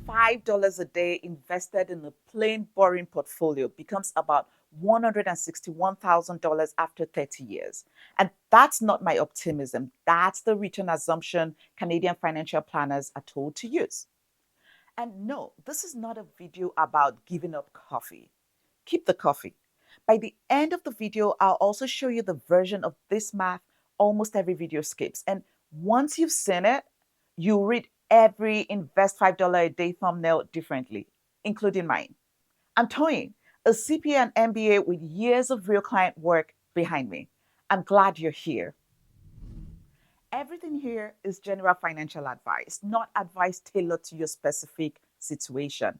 $5 a day invested in a plain, boring portfolio becomes about $161,000 after 30 years. And that's not my optimism. That's the return assumption Canadian financial planners are told to use. And no, this is not a video about giving up coffee. Keep the coffee. By the end of the video, I'll also show you the version of this math almost every video skips. And once you've seen it, you read every invest $5 a day thumbnail differently, including mine. I'm Toyin, a CPA and MBA with years of real client work behind me. I'm glad you're here. Everything here is general financial advice, not advice tailored to your specific situation.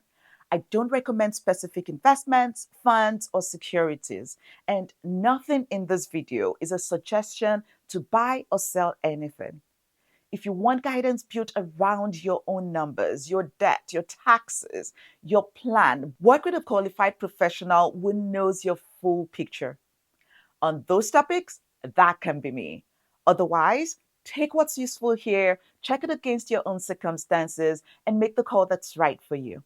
I don't recommend specific investments, funds, or securities, and nothing in this video is a suggestion to buy or sell anything. If you want guidance built around your own numbers, your debt, your taxes, your plan, work with a qualified professional who knows your full picture. On those topics, that can be me. Otherwise, take what's useful here, check it against your own circumstances, and make the call that's right for you.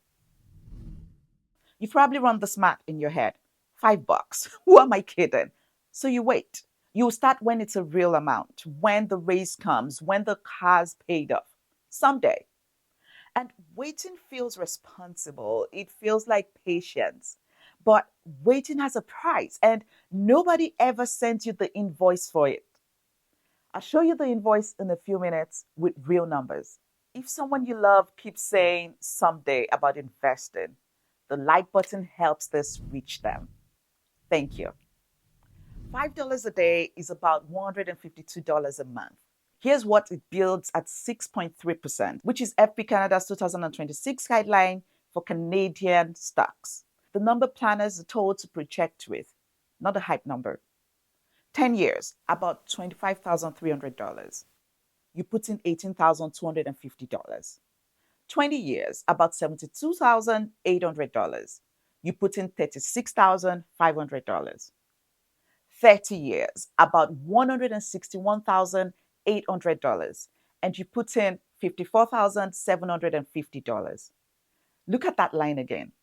You've probably run this math in your head. $5. Who am I kidding? So you wait. You start when it's a real amount, when the raise comes, when the car's paid off. Someday. And waiting feels responsible. It feels like patience. But waiting has a price, and nobody ever sent you the invoice for it. I'll show you the invoice in a few minutes with real numbers. If someone you love keeps saying someday about investing, the like button helps this reach them. Thank you. $5 a day is about $152 a month. Here's what it builds at 6.3%, which is FP Canada's 2026 guideline for Canadian stocks. The number planners are told to project with, not a hype number. 10 years, about $25,300. You put in $18,250. 20 years, about $72,800. You put in $36,500. 30 years, about $161,800. And you put in $54,750. Look at that line again.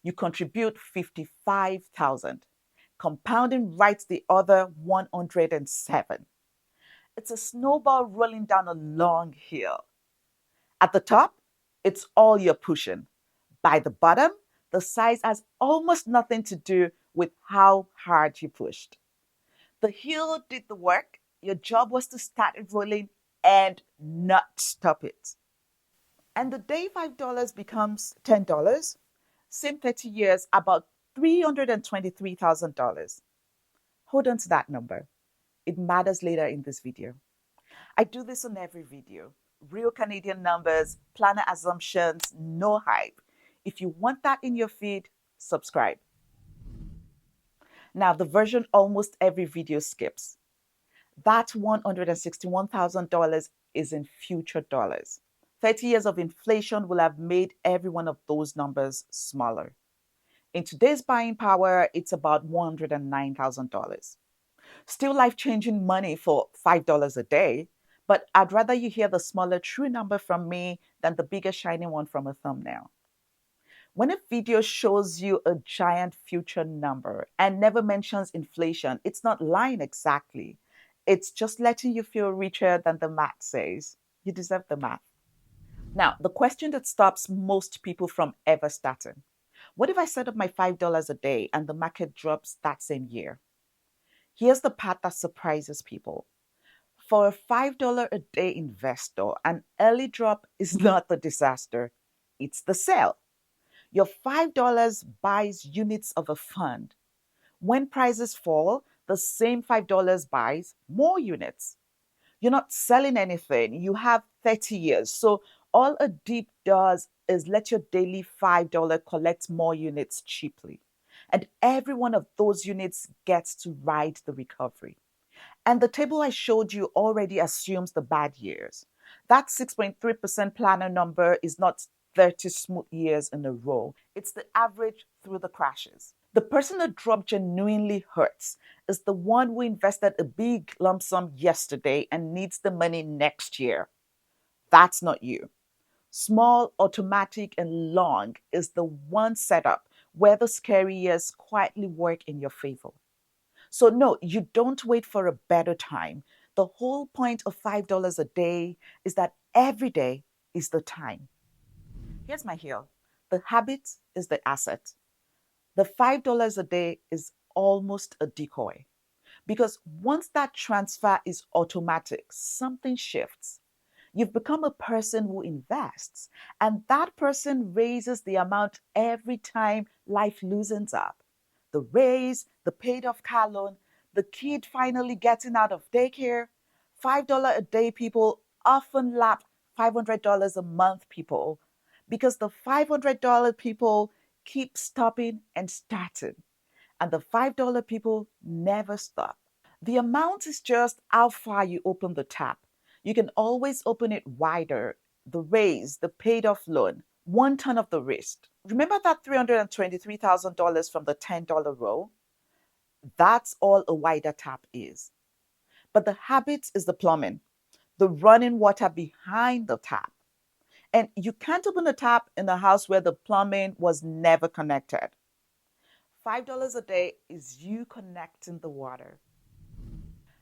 You contribute $55,000, compounding right the other 107. It's a snowball rolling down a long hill. At the top, it's all you're pushing. By the bottom, the size has almost nothing to do with how hard you pushed. The hill did the work. Your job was to start it rolling and not stop it. And the day $5 becomes $10, same 30 years, about $323,000. Hold on to that number. It matters later in this video. I do this on every video. Real Canadian numbers, planner assumptions, no hype. If you want that in your feed, subscribe. Now, the version almost every video skips. That $161,000 is in future dollars. 30 years of inflation will have made every one of those numbers smaller. In today's buying power, it's about $109,000. Still life-changing money for $5 a day, but I'd rather you hear the smaller true number from me than the bigger shiny one from a thumbnail. When a video shows you a giant future number and never mentions inflation, it's not lying exactly. It's just letting you feel richer than the math says. You deserve the math. Now, the question that stops most people from ever starting. What if I set up my $5 a day and the market drops that same year? Here's the part that surprises people. For a $5 a day investor, an early drop is not the disaster, it's the sell. Your $5 buys units of a fund. When prices fall, the same $5 buys more units. You're not selling anything, you have 30 years. So all a dip does is let your daily $5 collect more units cheaply. And every one of those units gets to ride the recovery. And the table I showed you already assumes the bad years. That 6.3% planner number is not 30 smooth years in a row. It's the average through the crashes. The person that drop genuinely hurts is the one who invested a big lump sum yesterday and needs the money next year. That's not you. Small, automatic, and long is the one setup where the scary years quietly work in your favor. So, no, you don't wait for a better time. The whole point of $5 a day is that every day is the time. Here's my heel: the habit is the asset. The $5 a day is almost a decoy because once that transfer is automatic, something shifts. You've become a person who invests, and that person raises the amount every time life loosens up. The raise, the paid off car loan, the kid finally getting out of daycare. $5 a day people often lap $500 a month people because the $500 people keep stopping and starting, and the $5 people never stop. The amount is just how far you open the tap. You can always open it wider. The raise, the paid off loan, one turn of the wrist. Remember that $323,000 from the $10 roll? That's all a wider tap is. But the habit is the plumbing, the running water behind the tap. And you can't open a tap in a house where the plumbing was never connected. $5 a day is you connecting the water.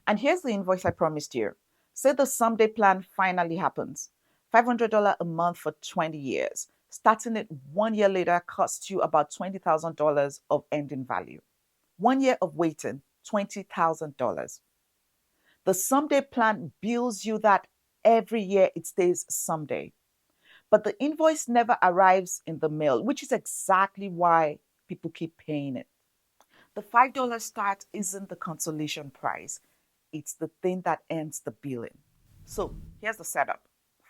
And here's the invoice I promised you. Say the someday plan finally happens. $500 a month for 20 years. Starting it 1 year later costs you about $20,000 of ending value. 1 year of waiting, $20,000. The someday plan bills you that every year it stays someday. But the invoice never arrives in the mail, which is exactly why people keep paying it. The $5 start isn't the consolation price, it's the thing that ends the billing. So here's the setup: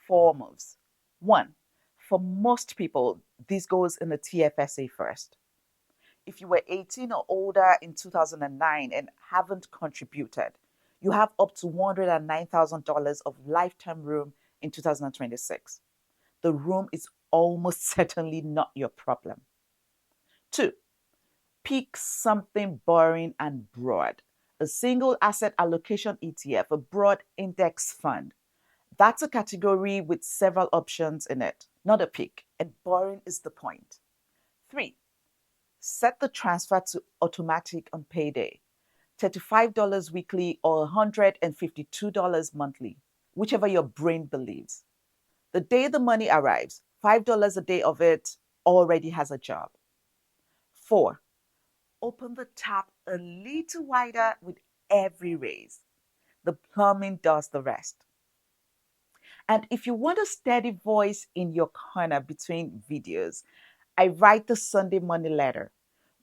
four moves. One, for most people, this goes in the TFSA first. If you were 18 or older in 2009 and haven't contributed, you have up to $109,000 of lifetime room in 2026. The room is almost certainly not your problem. Two, pick something boring and broad. A single asset allocation ETF, a broad index fund. That's a category with several options in it, not a pick, and boring is the point. Three, set the transfer to automatic on payday, $35 weekly or $152 monthly, whichever your brain believes. The day the money arrives, $5 a day of it already has a job. Four, open the tap a little wider with every raise. The plumbing does the rest. And if you want a steady voice in your corner between videos, I write the Sunday money letter.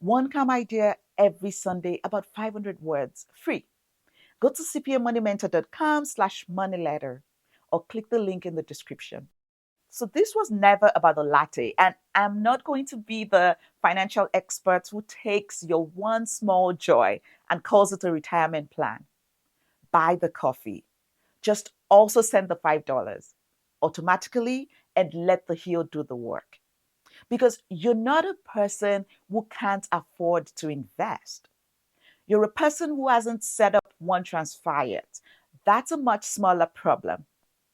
One calm idea every Sunday, about 500 words, free. Go to cpamoneymentor.com/money letter or click the link in the description. So this was never about the latte, and I'm not going to be the financial expert who takes your one small joy and calls it a retirement plan. Buy the coffee. Just also send the $5 automatically and let the heel do the work. Because you're not a person who can't afford to invest. You're a person who hasn't set up one transfer yet. That's a much smaller problem,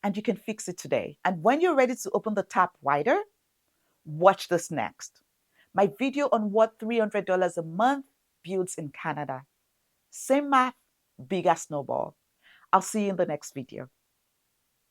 and you can fix it today. And when you're ready to open the tap wider, watch this next. My video on what $300 a month builds in Canada. Same math, bigger snowball. I'll see you in the next video.